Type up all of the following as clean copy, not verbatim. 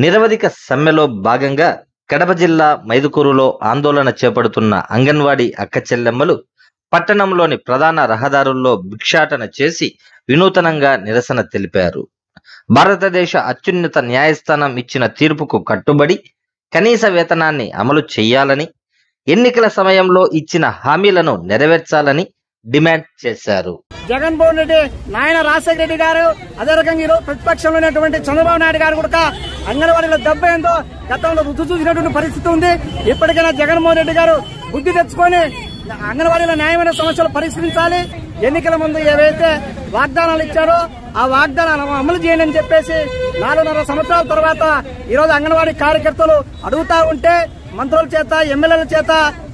నిరవధిక సమ్మెలో భాగంగా కడప జిల్లా మైదుకూరులో ఆందోళన చేపడుతున్న అంగన్వాడీ అక్కచెల్లెమ్మలు పట్టణంలోని ప్రధాన రహదారుల్లో భిక్షాటన చేసి వినూతనంగా నిరసన తెలిపారు. భారతదేశ అత్యున్నత న్యాయస్థానం ఇచ్చిన తీర్పుకు కట్టుబడి కనీస వేతనాన్ని అమలు చేయాలని, ఎన్నికల సమయంలో ఇచ్చిన హామీలను నెరవేర్చాలని డిమాండ్ చేశారు. జగన్మోహన్ రెడ్డి నాయన రాజశేఖర రెడ్డి గారు, అదే రకంగా ఈరోజు ప్రతిపక్షంలో ఉన్నటువంటి చంద్రబాబు నాయుడు గారు కూడా అంగన్వాడీలో దెబ్బ ఏందో గతంలో రుచి చూసినటువంటి పరిస్థితి ఉంది. ఇప్పటికైనా జగన్మోహన్ రెడ్డి గారు బుద్ధి తెచ్చుకొని అంగన్వాడీలో న్యాయమైన సమస్యలు పరిష్కరించాలి. ఎన్నికల ముందు ఏవైతే వాగ్దానాలు ఇచ్చారో ఆ వాగ్దానాలను అమలు చేయండి అని చెప్పేసి 4.5 సంవత్సరాల తర్వాత ఈరోజు అంగన్వాడీ కార్యకర్తలు అడుగుతా ఉంటే మంత్రుల చేత, ఎమ్మెల్యేల చేత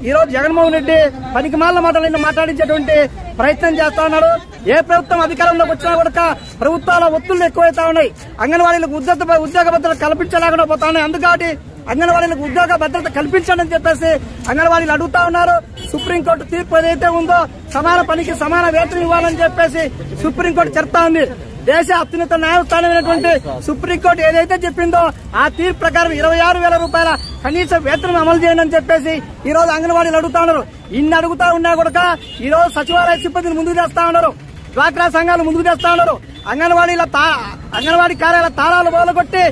ఈరోజు జగన్మోహన్ రెడ్డి పనికిమాలిన మాటలను మాట్లాడించేటువంటి ప్రయత్నం చేస్తా ఉన్నారు. ఏ ప్రభుత్వం అధికారంలోకి వచ్చినా కూడా ప్రభుత్వాల ఒత్తిళ్లు ఎక్కువైతా ఉన్నాయి. అంగన్వాడీలకు ఉద్యోగ భద్రత కల్పించలేకుండా పోతా ఉన్నాయి. అందుకని అంగన్వాడీలకు ఉద్యోగ భద్రత కల్పించండి అని చెప్పేసి అంగన్వాడీలు అడుగుతా ఉన్నారు. సుప్రీంకోర్టు తీర్పు ఏదైతే ఉందో సమాన పనికి సమాన వేతనం ఇవ్వాలని చెప్పేసి సుప్రీంకోర్టు చెప్తా ఉంది. దేశ అత్యున్నత న్యాయస్థానమైనటువంటి సుప్రీంకోర్టు ఏదైతే చెప్పిందో ఆ తీర్పు ప్రకారం 26,000 రూపాయల కనీస వేతనం అమలు చేయండి అని చెప్పేసి ఈ రోజు అంగన్వాడీలు అడుగుతా ఉన్నారు. ఇన్ని అడుగుతా ఉన్నా కూడా ఈ రోజు సచివాలయ సిబ్బందిని ముందుకు తెస్తా ఉన్నారు, డ్వాక్రా సంఘాలు ముందుకు తెస్తా ఉన్నారు. అంగన్వాడీ కార్యాలయ తాళాలు మొదలుకొట్టి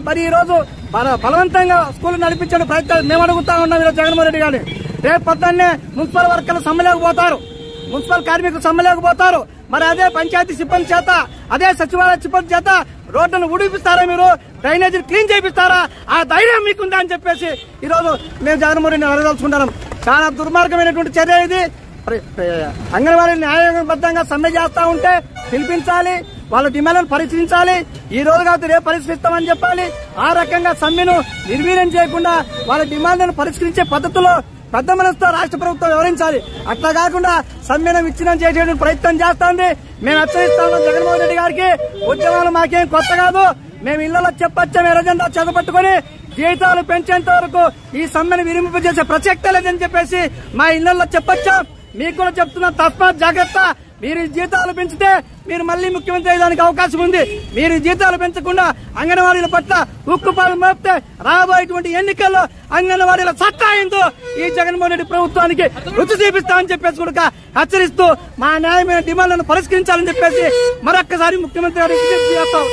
మరి ఈ రోజు బలవంతంగా స్కూల్ నడిపించే ప్రయత్నం మేము అడుగుతా ఉన్నాం. ఈరోజు జగన్మోహన్ రెడ్డి గారిని రేపు పొద్దున్నే మున్సిపల్ వర్కర్లు సమ్మెలోకి పోతారు, మున్సిపల్ కార్మికులు సమ్మెలోకి పోతారు. మరి అదే పంచాయతీ సిబ్బంది చేత, అదే సచివాలయ సిబ్బంది చేత రోడ్డును ఉడిపిస్తారా, మీరు డ్రైనేజీని క్లీన్ చేపిస్తారా? ఆ ధైర్యం మీకుందా అని చెప్పేసి ఈ రోజు మేము జగన్మోహన్ రెడ్డిని అడగదలుచుకుంటున్నాం. చాలా దుర్మార్గమైనటువంటి చర్య ఇది. అంగన్వాడీ న్యాయబద్ధంగా సమ్మె చేస్తా ఉంటే పిలిపించాలి, వాళ్ళ డిమాండ్లను పరిశీలించాలి. ఈ రోజు కాదు రేపు పరిష్కరిస్తామని చెప్పాలి. ఆ రకంగా సమ్మెను నిర్వీర్యం చేయకుండా వాళ్ళ డిమాండ్లను పరిష్కరించే పద్ధతిలో పెద్ద మనసుతో రాష్ట్ర ప్రభుత్వం వివరించాలి. అట్లా కాకుండా సమ్మెను విచ్ఛిన్నం చేసే ప్రయత్నం చేస్తోంది. మేము హెచ్చరిస్తా ఉన్నాం జగన్మోహన్ రెడ్డి గారికి, ఉద్యమాలు మాకేం కొత్త కాదు. మేము ఇళ్లలో చెప్పొచ్చాం, ఎర్రజెండా చేతపట్టుకుని జీతాలు పెంచేంత వరకు ఈ సమ్మెను విరింపజేసే ప్రసక్తే లేదని చెప్పేసి మా ఇళ్లలో చెప్పొచ్చాం. మీకు కూడా చెప్తున్నా, తస్మాత్ జాగ్రత్త. మీరు జీతాలు పెంచితే మీరు మళ్లీ ముఖ్యమంత్రి అయ్యేదానికి అవకాశం ఉంది. మీరు జీతాలు పెంచకుండా అంగన్వాడీల పట్ల ఉక్కుపాలు మోపితే రాబోయేటువంటి ఎన్నికల్లో అంగన్వాడీల సత్తా ఏందో ఈ జగన్మోహన్ రెడ్డి ప్రభుత్వానికి రుచి చూపిస్తామని చెప్పేసి కూడా హెచ్చరిస్తూ మా న్యాయమైన డిమాండ్లను పరిష్కరించాలని చెప్పేసి మరొక్కసారి ముఖ్యమంత్రి గారికి విజ్ఞప్తి చేస్తాం.